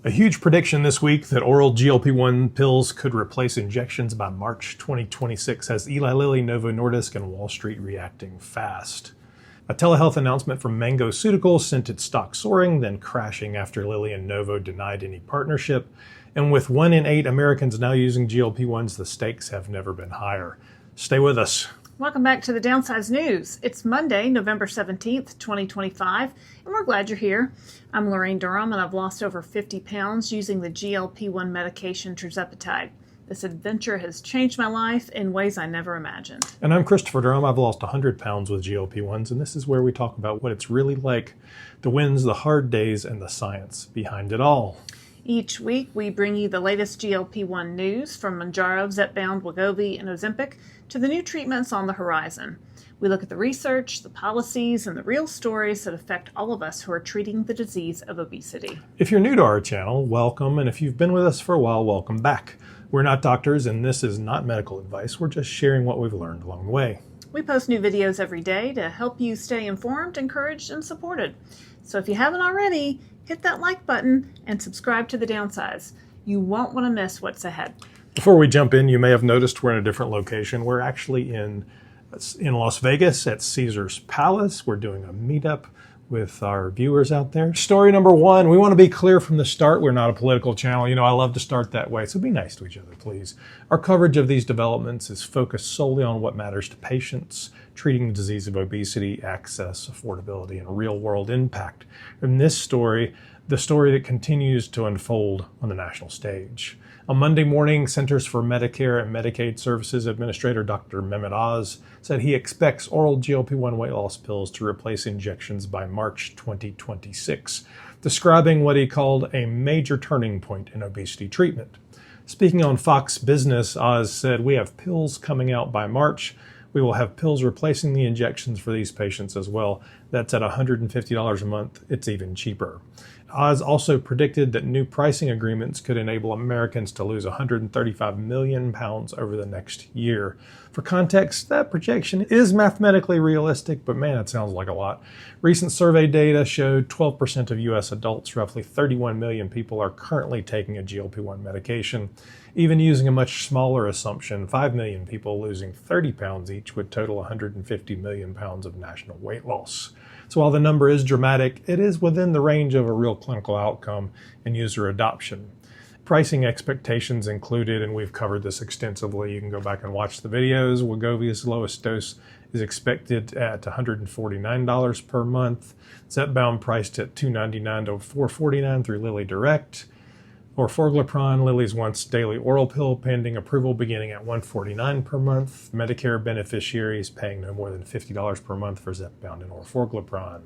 A huge prediction this week that oral GLP-1 pills could replace injections by March 2026 has Eli Lilly, Novo Nordisk, and Wall Street reacting fast. A telehealth announcement from Mangoceuticals sent its stock soaring, then crashing after Lilly and Novo denied any partnership. And with 1 in 8 Americans now using GLP-1s, the stakes have never been higher. Stay with us. Welcome back to the Downsized News. It's Monday, November 17th, 2025, and we're glad you're here. I'm Laraine Durham, and I've lost over 50 pounds using the GLP-1 medication Zepbound. This adventure has changed my life in ways I never imagined. And I'm Christopher Durham. I've lost 100 pounds with GLP-1s, and this is where we talk about what it's really like, the wins, the hard days, and the science behind it all. Each week, we bring you the latest GLP-1 news from Mounjaro, Zepbound, Wegovy, and Ozempic to the new treatments on the horizon. We look at the research, the policies, and the real stories that affect all of us who are treating the disease of obesity. If you're new to our channel, welcome, and if you've been with us for a while, welcome back. We're not doctors, and this is not medical advice. We're just sharing what we've learned along the way. We post new videos every day to help you stay informed, encouraged, and supported. So if you haven't already, hit that like button and subscribe to The Downsized. You won't want to miss what's ahead. Before we jump in, you may have noticed we're in a different location. We're actually in Las Vegas at Caesar's Palace. We're doing a meetup with our viewers out there. Story number one, we want to be clear from the start, we're not a political channel. You know, I love to start that way, so be nice to each other, please. Our coverage of these developments is focused solely on what matters to patients, treating the disease of obesity, access, affordability, and real-world impact. In this story, the story that continues to unfold on the national stage. On Monday morning, Centers for Medicare and Medicaid Services Administrator Dr. Mehmet Oz said he expects oral GLP-1 weight loss pills to replace injections by March 2026, describing what he called a major turning point in obesity treatment. Speaking on Fox Business, Oz said, "We have pills coming out by March. We will have pills replacing the injections for these patients as well. That's at $150 a month. It's even cheaper." Oz also predicted that new pricing agreements could enable Americans to lose 135 million pounds over the next year. For context, that projection is mathematically realistic, but man, it sounds like a lot. Recent survey data showed 12% of U.S. adults, roughly 31 million people, are currently taking a GLP-1 medication. Even using a much smaller assumption, 5 million people losing 30 pounds each would total 150 million pounds of national weight loss. So while the number is dramatic, it is within the range of a real clinical outcome and user adoption. Pricing expectations included, and we've covered this extensively, you can go back and watch the videos. Wegovy's lowest dose is expected at $149 per month. Zepbound priced at $299 to $449 through Lilly Direct. Orforglipron, Lilly's once daily oral pill, pending approval beginning at $149 per month. Medicare beneficiaries paying no more than $50 per month for Zepbound and Orforglipron.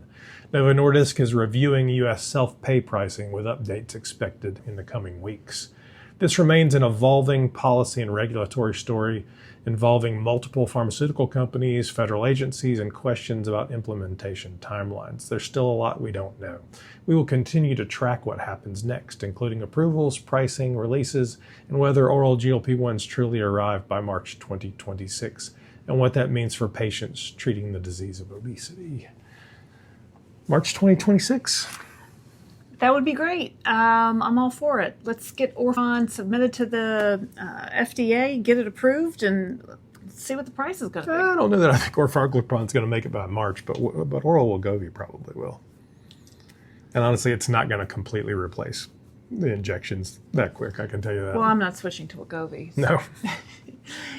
Novo Nordisk is reviewing U.S. self-pay pricing with updates expected in the coming weeks. This remains an evolving policy and regulatory story involving multiple pharmaceutical companies, federal agencies, and questions about implementation timelines. There's still a lot we don't know. We will continue to track what happens next, including approvals, pricing, releases, and whether oral GLP-1s truly arrive by March 2026, and what that means for patients treating the disease of obesity. March 2026. That would be great. I'm all for it. Let's get Orphan submitted to the FDA, get it approved, and see what the price is going to be. I don't know that I think Orforglipron is going to make it by March, but oral Wegovy probably will. And honestly, it's not going to completely replace the injections that quick, I can tell you that. Well, I'm not switching to Wegovy. So. No.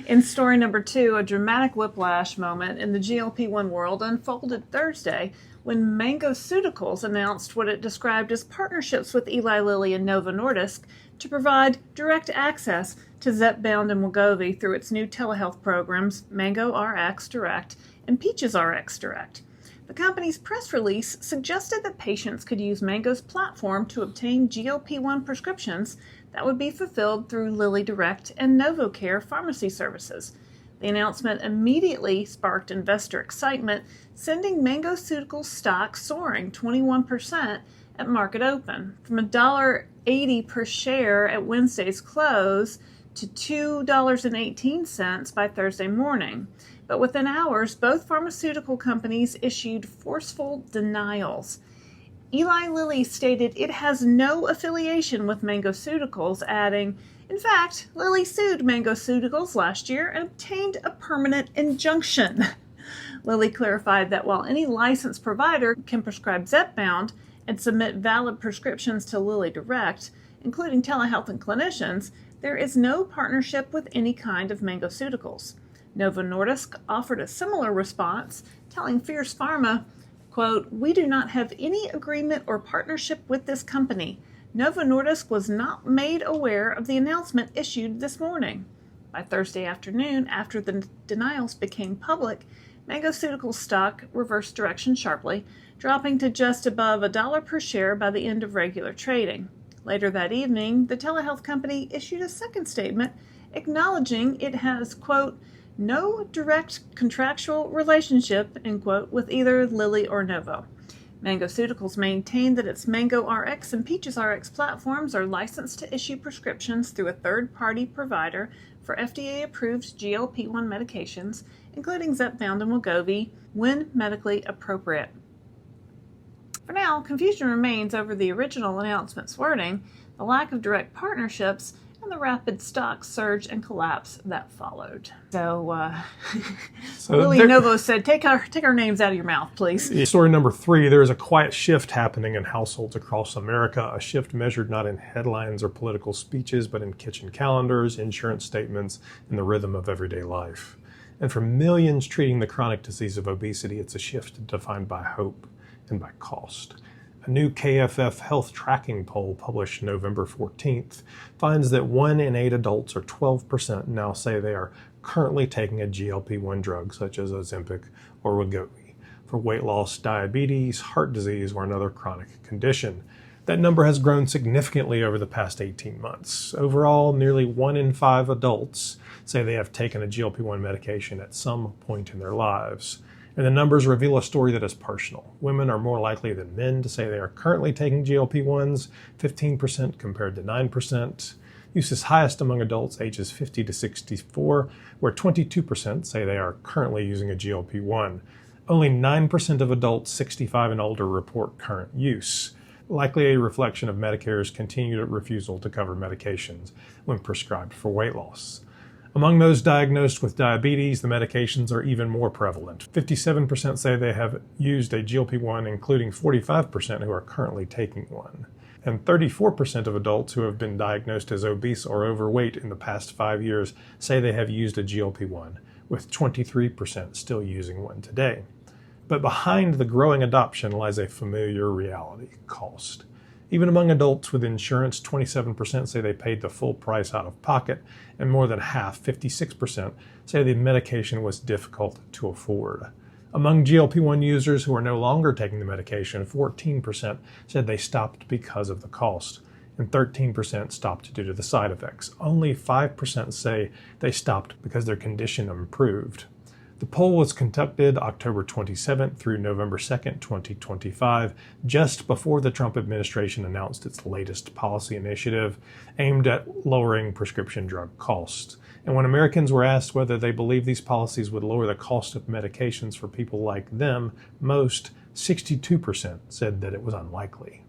In story number 2, a dramatic whiplash moment in the GLP-1 world unfolded Thursday when Mangoceuticals announced what it described as partnerships with Eli Lilly and Novo Nordisk to provide direct access to Zepbound and Wegovy through its new telehealth programs, Mango RX Direct and Peaches RX Direct. The company's press release suggested that patients could use Mango's platform to obtain GLP-1 prescriptions that would be fulfilled through Lilly Direct and NovoCare pharmacy services. The announcement immediately sparked investor excitement, sending Mangoceuticals stock soaring 21% at market open, from $1.80 per share at Wednesday's close to $2.18 by Thursday morning. But within hours, both pharmaceutical companies issued forceful denials. Eli Lilly stated it has no affiliation with Mangoceuticals, adding, "In fact, Lilly sued Mangoceuticals last year and obtained a permanent injunction." Lilly clarified that while any licensed provider can prescribe Zepbound and submit valid prescriptions to Lilly Direct, including telehealth and clinicians, there is no partnership with any kind of Mangoceuticals. Novo Nordisk offered a similar response, telling Fierce Pharma, quote, "We do not have any agreement or partnership with this company. Novo Nordisk was not made aware of the announcement issued this morning." By Thursday afternoon, after the denials became public, Mangoceuticals stock reversed direction sharply, dropping to just above $1 per share by the end of regular trading. Later that evening, the telehealth company issued a second statement acknowledging it has, quote, "no direct contractual relationship," end quote, with either Lilly or Novo. Mangoceuticals maintained that its Mango RX and Peaches RX platforms are licensed to issue prescriptions through a third-party provider for FDA-approved GLP-1 medications, including Zepbound and Wegovy, when medically appropriate. For now, confusion remains over the original announcement's wording, the lack of direct partnerships, and the rapid stock surge and collapse that followed. So Lilly and Novo said, take our names out of your mouth, please. Story number 3, there is a quiet shift happening in households across America, a shift measured not in headlines or political speeches, but in kitchen calendars, insurance statements, and the rhythm of everyday life. And for millions treating the chronic disease of obesity, it's a shift defined by hope and by cost. A new KFF health tracking poll published November 14th finds that 1 in 8 adults, or 12%, now say they are currently taking a GLP-1 drug such as Ozempic or Wegovy for weight loss, diabetes, heart disease, or another chronic condition. That number has grown significantly over the past 18 months. Overall, nearly 1 in 5 adults say they have taken a GLP-1 medication at some point in their lives. And the numbers reveal a story that is personal. Women are more likely than men to say they are currently taking GLP-1s, 15% compared to 9%. Use is highest among adults ages 50 to 64, where 22% say they are currently using a GLP-1. Only 9% of adults 65 and older report current use, likely a reflection of Medicare's continued refusal to cover medications when prescribed for weight loss. Among those diagnosed with diabetes, the medications are even more prevalent. 57% say they have used a GLP-1, including 45% who are currently taking one. And 34% of adults who have been diagnosed as obese or overweight in the past 5 years say they have used a GLP-1, with 23% still using one today. But behind the growing adoption lies a familiar reality: cost. Even among adults with insurance, 27% say they paid the full price out of pocket, and more than half, 56%, say the medication was difficult to afford. Among GLP-1 users who are no longer taking the medication, 14% said they stopped because of the cost, and 13% stopped due to the side effects. Only 5% say they stopped because their condition improved. The poll was conducted October 27th through November 2nd, 2025, just before the Trump administration announced its latest policy initiative aimed at lowering prescription drug costs. And when Americans were asked whether they believed these policies would lower the cost of medications for people like them, 62% said that it was unlikely.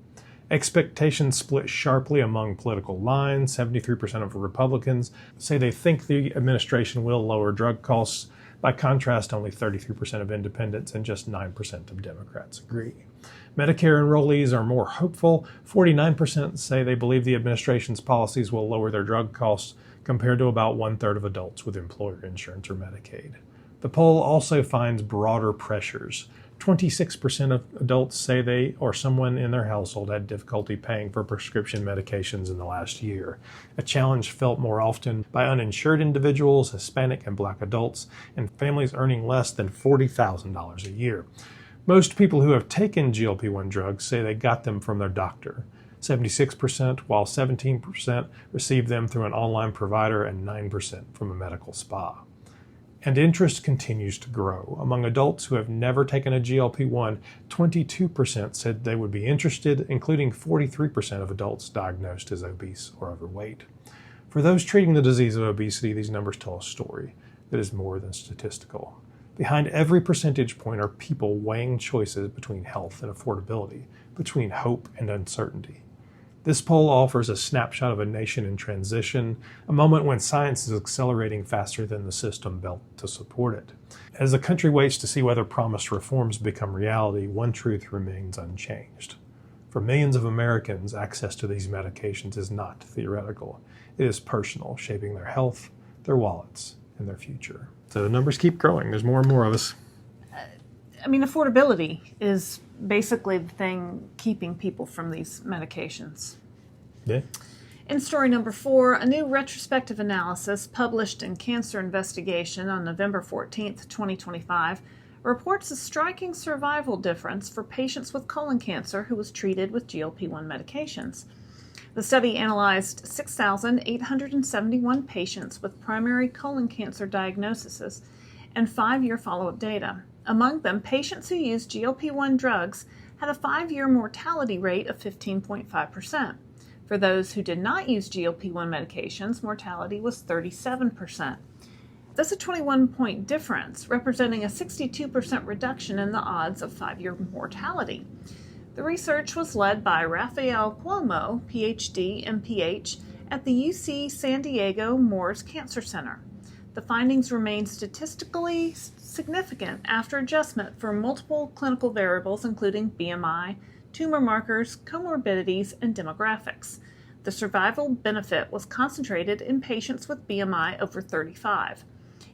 Expectations split sharply among political lines. 73% of Republicans say they think the administration will lower drug costs. By contrast, only 33% of independents and just 9% of Democrats agree. Medicare enrollees are more hopeful. 49% say they believe the administration's policies will lower their drug costs, compared to about 1/3 of adults with employer insurance or Medicaid. The poll also finds broader pressures. 26% of adults say they or someone in their household had difficulty paying for prescription medications in the last year, a challenge felt more often by uninsured individuals, Hispanic and Black adults, and families earning less than $40,000 a year. Most people who have taken GLP-1 drugs say they got them from their doctor, 76%, while 17% received them through an online provider and 9% from a medical spa. And interest continues to grow. Among adults who have never taken a GLP-1, 22% said they would be interested, including 43% of adults diagnosed as obese or overweight. For those treating the disease of obesity, these numbers tell a story that is more than statistical. Behind every percentage point are people weighing choices between health and affordability, between hope and uncertainty. This poll offers a snapshot of a nation in transition, a moment when science is accelerating faster than the system built to support it. As the country waits to see whether promised reforms become reality, one truth remains unchanged. For millions of Americans, access to these medications is not theoretical. It is personal, shaping their health, their wallets, and their future. So the numbers keep growing. There's more and more of us. Affordability is basically the thing keeping people from these medications. Yeah. In story number 4, a new retrospective analysis published in Cancer Investigation on November 14th, 2025, reports a striking survival difference for patients with colon cancer who was treated with GLP-1 medications. The study analyzed 6,871 patients with primary colon cancer diagnoses and 5-year follow-up data. Among them, patients who used GLP-1 drugs had a 5-year mortality rate of 15.5%. For those who did not use GLP-1 medications, mortality was 37%. That's a 21-point difference, representing a 62% reduction in the odds of 5-year mortality. The research was led by Rafael Cuomo, PhD, MPH, at the UC San Diego Moores Cancer Center. The findings remained statistically significant after adjustment for multiple clinical variables, including BMI, tumor markers, comorbidities, and demographics. The survival benefit was concentrated in patients with BMI over 35.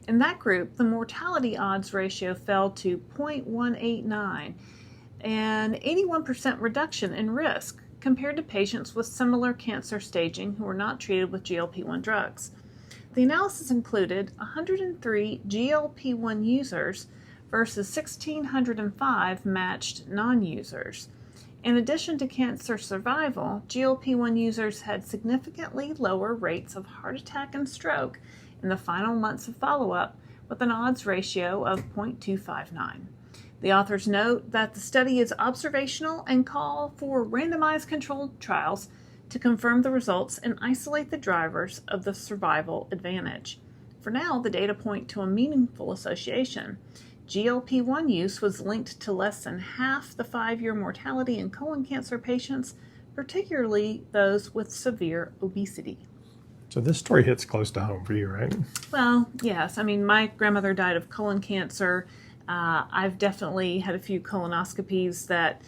In that group, the mortality odds ratio fell to 0.189, an 81% reduction in risk compared to patients with similar cancer staging who were not treated with GLP-1 drugs. The analysis included 103 GLP-1 users versus 1,605 matched non-users. In addition to cancer survival, GLP-1 users had significantly lower rates of heart attack and stroke in the final months of follow-up, with an odds ratio of 0.259. The authors note that the study is observational and call for randomized controlled trials to confirm the results and isolate the drivers of the survival advantage. For now, the data point to a meaningful association. GLP-1 use was linked to less than half the 5-year mortality in colon cancer patients, particularly those with severe obesity. So this story hits close to home for you, right? Well, yes. My grandmother died of colon cancer. I've definitely had a few colonoscopies that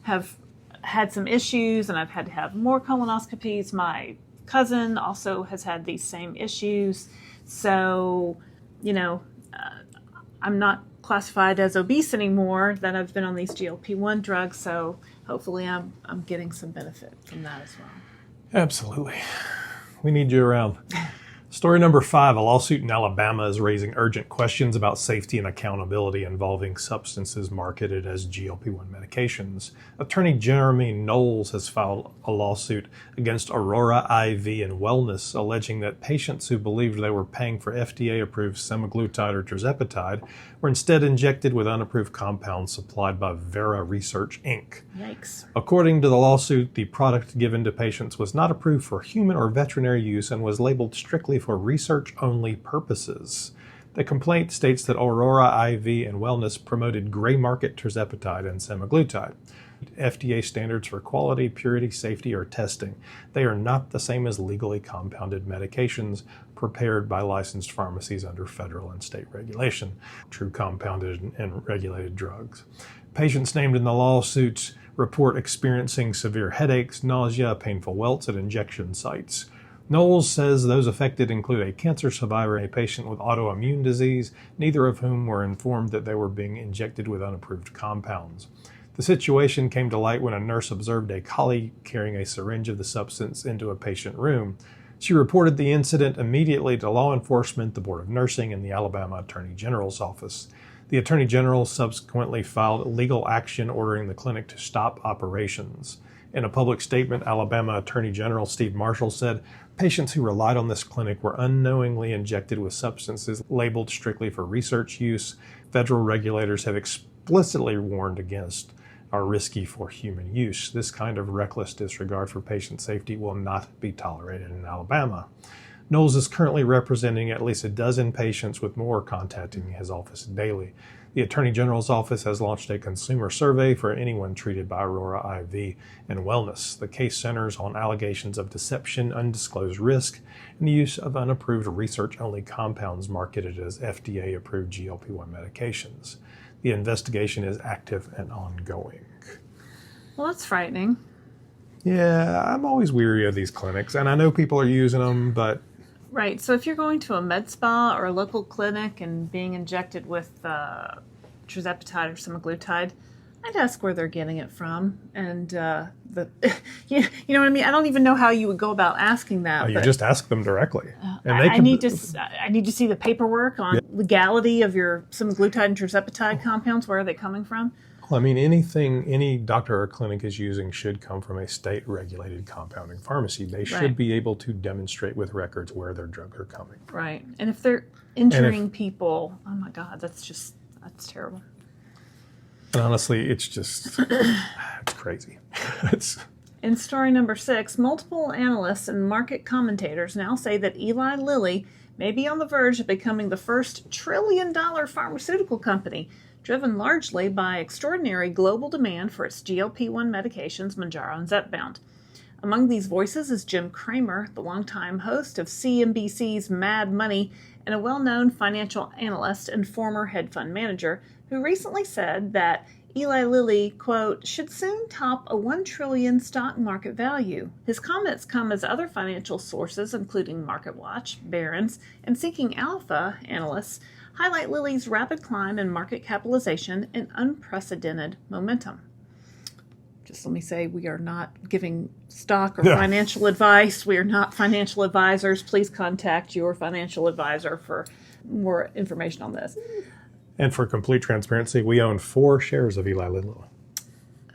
have had some issues, and I've had to have more colonoscopies. My cousin also has had these same issues. So, I'm not classified as obese anymore, that I've been on these GLP-1 drugs, so hopefully I'm getting some benefit from that as well. Absolutely. We need you around. Story number 5, a lawsuit in Alabama is raising urgent questions about safety and accountability involving substances marketed as GLP-1 medications. Attorney Jeremy Knowles has filed a lawsuit against Aurora IV and Wellness, alleging that patients who believed they were paying for FDA-approved semaglutide or tirzepatide were instead injected with unapproved compounds supplied by Vera Research, Inc. Yikes. According to the lawsuit, the product given to patients was not approved for human or veterinary use and was labeled strictly for research-only purposes. The complaint states that Aurora IV and Wellness promoted gray market tirzepatide and semaglutide. FDA standards for quality, purity, safety, or testing. They are not the same as legally compounded medications prepared by licensed pharmacies under federal and state regulation, true compounded and regulated drugs. Patients named in the lawsuits report experiencing severe headaches, nausea, painful welts at injection sites. Knowles says those affected include a cancer survivor and a patient with autoimmune disease, neither of whom were informed that they were being injected with unapproved compounds. The situation came to light when a nurse observed a colleague carrying a syringe of the substance into a patient room. She reported the incident immediately to law enforcement, the Board of Nursing, and the Alabama Attorney General's office. The Attorney General subsequently filed legal action ordering the clinic to stop operations. In a public statement, Alabama Attorney General Steve Marshall said patients who relied on this clinic were unknowingly injected with substances labeled strictly for research use. Federal regulators have explicitly warned against are risky for human use. This kind of reckless disregard for patient safety will not be tolerated in Alabama. Knowles is currently representing at least a dozen patients, with more contacting his office daily. The Attorney General's office has launched a consumer survey for anyone treated by Aurora IV and Wellness. The case centers on allegations of deception, undisclosed risk, and the use of unapproved research-only compounds marketed as FDA-approved GLP-1 medications. The investigation is active and ongoing. Well, that's frightening. Yeah, I'm always weary of these clinics, and I know people are using them, but... Right. So if you're going to a med spa or a local clinic and being injected with tirzepatide or semaglutide, I'd ask where they're getting it from. And you know what I mean? I don't even know how you would go about asking that. You just ask them directly. And I need to see the paperwork on legality of your semaglutide and tirzepatide compounds. Where are they coming from? Well, I mean, anything any doctor or clinic is using should come from a state-regulated compounding pharmacy. They should be able to demonstrate with records where their drugs are coming. Right. And if they're injuring people, oh my God, that's terrible. And honestly, it's just, it's crazy. In story number 6, multiple analysts and market commentators now say that Eli Lilly may be on the verge of becoming the first trillion-dollar pharmaceutical company, driven largely by extraordinary global demand for its GLP-1 medications, Mounjaro and Zepbound. Among these voices is Jim Cramer, the longtime host of CNBC's Mad Money and a well-known financial analyst and former hedge fund manager, who recently said that Eli Lilly, quote, should soon top a $1 trillion stock market value. His comments come as other financial sources, including MarketWatch, Barron's, and Seeking Alpha analysts, highlight Lilly's rapid climb in market capitalization and unprecedented momentum. Just let me say, we are not giving stock or financial advice. We are not financial advisors. Please contact your financial advisor for more information on this. And for complete transparency, we own 4 shares of Eli Lilly.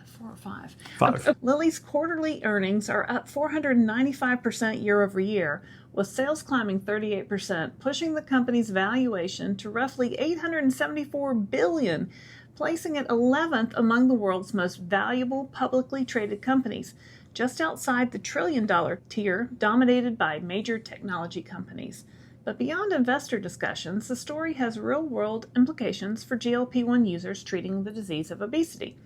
4 or 5? 5. Lilly's quarterly earnings are up 495% year over year, with sales climbing 38%, pushing the company's valuation to roughly $874 billion, placing it 11th among the world's most valuable publicly traded companies, just outside the trillion-dollar tier dominated by major technology companies. But beyond investor discussions, the story has real-world implications for GLP-1 users treating the disease of obesity.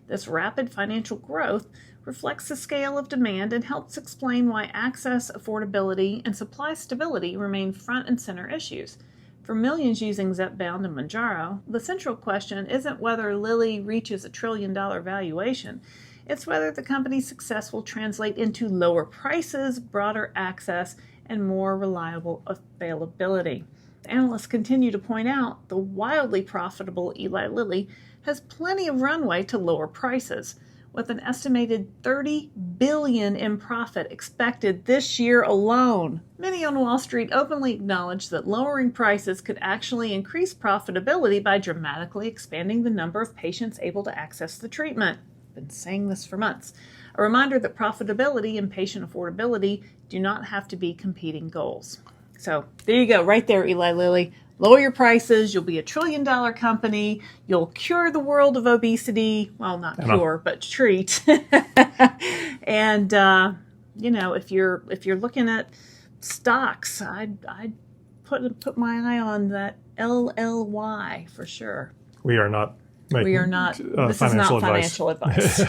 This rapid financial growth reflects the scale of demand and helps explain why access, affordability, and supply stability remain front and center issues. For millions using Zepbound and Mounjaro, the central question isn't whether Lilly reaches a $1 trillion valuation. It's whether the company's success will translate into lower prices, broader access, and more reliable availability. Analysts continue to point out the wildly profitable Eli Lilly has plenty of runway to lower prices, with an estimated $30 billion in profit expected this year alone. Many on Wall Street openly acknowledge that lowering prices could actually increase profitability by dramatically expanding the number of patients able to access the treatment. I've been saying this for months. A reminder that profitability and patient affordability do not have to be competing goals. So there you go, right there, Eli Lilly. Lower your prices, you'll be a $1 trillion company, you'll cure the world of obesity. Well, not cure, but treat. And if you're looking at stocks, I'd put my eye on that LLY for sure. We are not. This is not financial advice.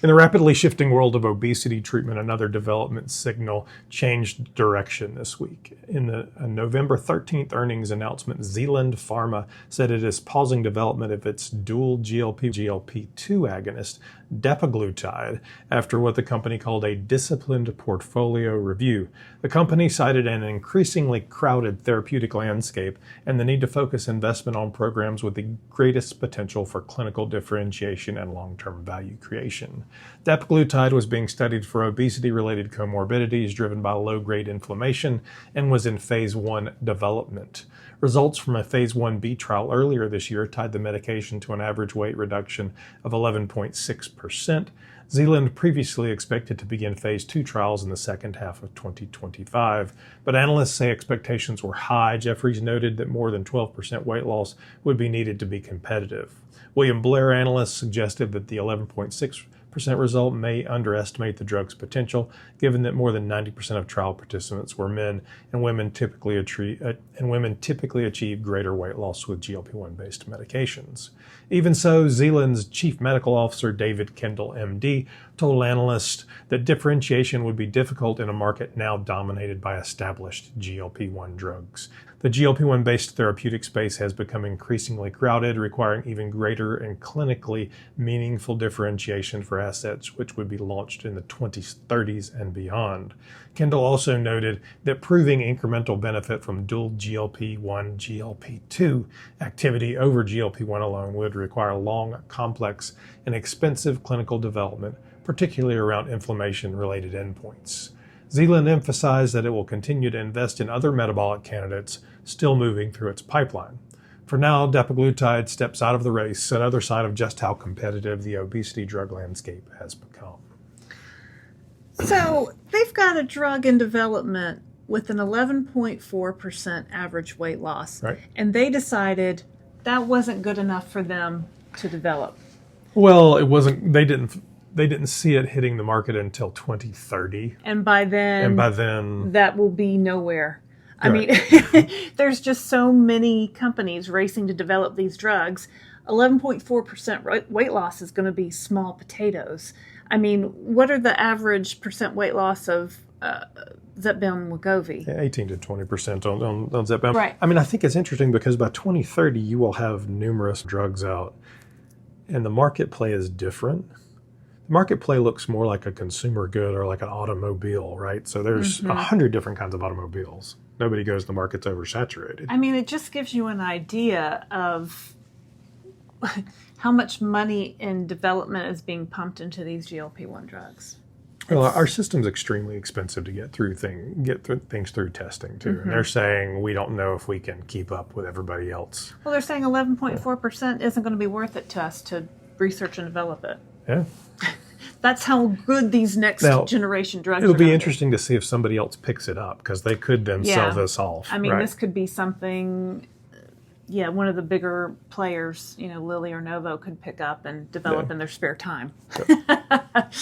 In the rapidly shifting world of obesity treatment, another development signal changed direction this week. In the November 13th earnings announcement, Zealand Pharma said it is pausing development of its dual GLP-2 agonist, Dapiglutide, after what the company called a disciplined portfolio review. The company cited an increasingly crowded therapeutic landscape and the need to focus investment on programs with the greatest potential for clinical differentiation and long-term value creation. Dapiglutide was being studied for obesity-related comorbidities driven by low-grade inflammation and was in phase 1 development. Results from a phase 1b trial earlier this year tied the medication to an average weight reduction of 11.6%. Zealand previously expected to begin phase 2 trials in the second half of 2025, but analysts say expectations were high. Jeffries noted that more than 12% weight loss would be needed to be competitive. William Blair analysts suggested that the 11.6% result may underestimate the drug's potential, given that more than 90% of trial participants were men, and women typically achieve greater weight loss with GLP-1 based medications. Even so, Zealand's chief medical officer, David Kendall, MD, told analysts that differentiation would be difficult in a market now dominated by established GLP-1 drugs. The GLP-1 based therapeutic space has become increasingly crowded, requiring even greater and clinically meaningful differentiation for assets which would be launched in the 2030s and beyond. Kendall also noted that proving incremental benefit from dual GLP-1, GLP-2 activity over GLP-1 alone would require long, complex, and expensive clinical development, particularly around inflammation-related endpoints. Zealand emphasized that it will continue to invest in other metabolic candidates still moving through its pipeline. For now, Dapiglutide steps out of the race, another sign of just how competitive the obesity drug landscape has become. So they've got a drug in development with an 11.4% average weight loss, right? And they decided that wasn't good enough for them to develop. Well, it wasn't. They didn't see it hitting the market until 2030. And by then, that will be nowhere. I mean, there's just so many companies racing to develop these drugs. 11.4% weight loss is going to be small potatoes. I mean, what are the average percent weight loss of Zepbound and Wegovy? 18 to 20% on Zepbound. Right. I mean, I think it's interesting because by 2030, you will have numerous drugs out, and the market play is different. The market play looks more like a consumer good or like an automobile, right? So there's 100 different kinds of automobiles. Nobody goes, the market's oversaturated. I mean, it just gives you an idea of how much money in development is being pumped into these GLP-1 drugs. Well, our system's extremely expensive to get through things through testing too. And they're saying we don't know if we can keep up with everybody else. Well, they're saying 11.4% isn't going to be worth it to us to research and develop it. Yeah. That's how good these next generation drugs are. It'll be interesting to see if somebody else picks it up, because they could then sell this off. I mean, this could be something, one of the bigger players, Lilly or Novo, could pick up and develop in their spare time. Yep.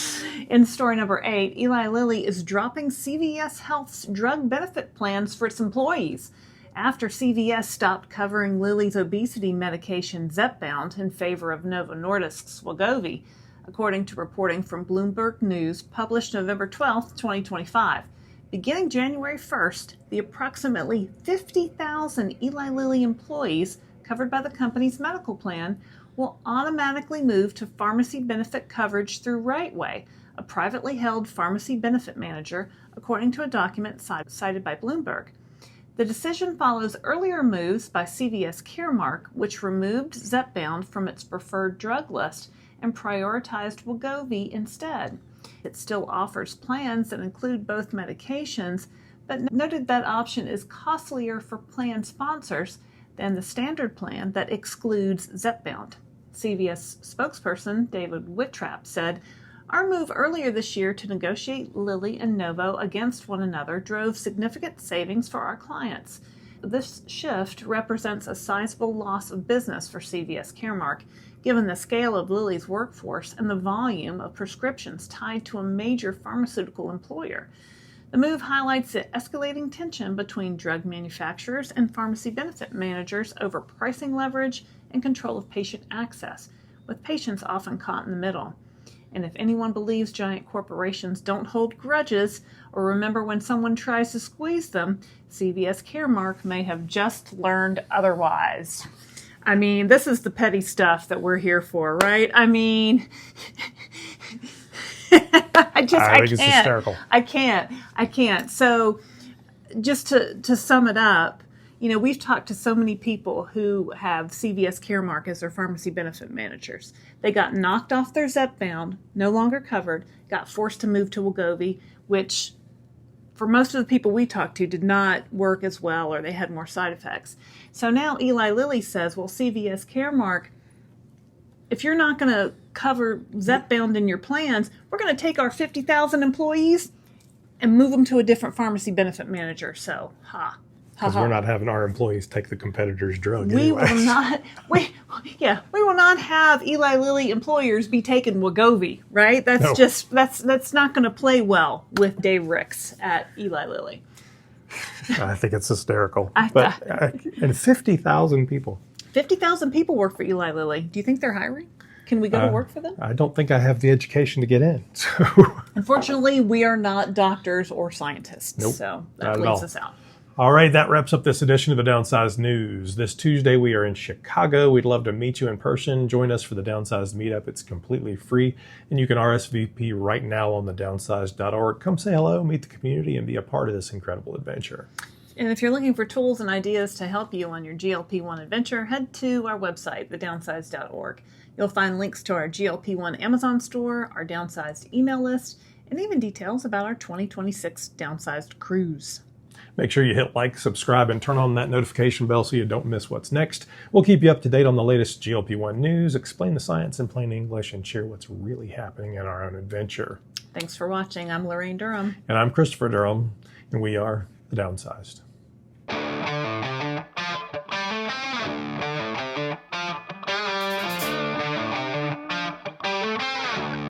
In story number 8, Eli Lilly is dropping CVS Health's drug benefit plans for its employees after CVS stopped covering Lilly's obesity medication Zepbound in favor of Novo Nordisk's Wegovy, according to reporting from Bloomberg News published November 12, 2025. Beginning January 1st, the approximately 50,000 Eli Lilly employees covered by the company's medical plan will automatically move to pharmacy benefit coverage through Rightway, a privately held pharmacy benefit manager, according to a document cited by Bloomberg. The decision follows earlier moves by CVS Caremark, which removed Zepbound from its preferred drug list and prioritized Wegovy instead. It still offers plans that include both medications, but noted that option is costlier for plan sponsors than the standard plan that excludes Zepbound. CVS spokesperson David Whittrap said, "Our move earlier this year to negotiate Lilly and Novo against one another drove significant savings for our clients. This shift represents a sizable loss of business for CVS Caremark, given the scale of Lilly's workforce and the volume of prescriptions tied to a major pharmaceutical employer. The move highlights the escalating tension between drug manufacturers and pharmacy benefit managers over pricing leverage and control of patient access, with patients often caught in the middle. And if anyone believes giant corporations don't hold grudges or remember when someone tries to squeeze them, CVS Caremark may have just learned otherwise." I mean, this is the petty stuff that we're here for, right? I mean, I think it's hysterical. I can't. So just to sum it up, we've talked to so many people who have CVS Caremark as their pharmacy benefit managers. They got knocked off their Zepbound, no longer covered, got forced to move to Wegovy, which for most of the people we talked to did not work as well, or they had more side effects. So now Eli Lilly says, well, CVS Caremark, if you're not going to cover Zepbound in your plans, we're going to take our 50,000 employees and move them to a different pharmacy benefit manager. So, because we're not having our employees take the competitor's drug We anyway. will not. We will not have Eli Lilly employers be taking Wegovy, right? That's No. that's not going to play well with Dave Ricks at Eli Lilly. I think it's hysterical. I- And 50,000 people. 50,000 people work for Eli Lilly. Do you think they're hiring? Can we go to work for them? I don't think I have the education to get in. So Unfortunately, we are not doctors or scientists, Nope, so not that at leaves all. us out. All right, that wraps up this edition of the Downsized News. This Tuesday, we are in Chicago. We'd love to meet you in person. Join us for the Downsized Meetup. It's completely free, and you can RSVP right now on thedownsized.org. Come say hello, meet the community, and be a part of this incredible adventure. And if you're looking for tools and ideas to help you on your GLP-1 adventure, head to our website, thedownsized.org. You'll find links to our GLP-1 Amazon store, our Downsized email list, and even details about our 2026 Downsized cruise. Make sure you hit like, subscribe, and turn on that notification bell so you don't miss what's next. We'll keep you up to date on the latest GLP-1 news, explain the science in plain English, and share what's really happening in our own adventure. Thanks for watching. I'm Laraine Durham. And I'm Christopher Durham, and we are The Downsized.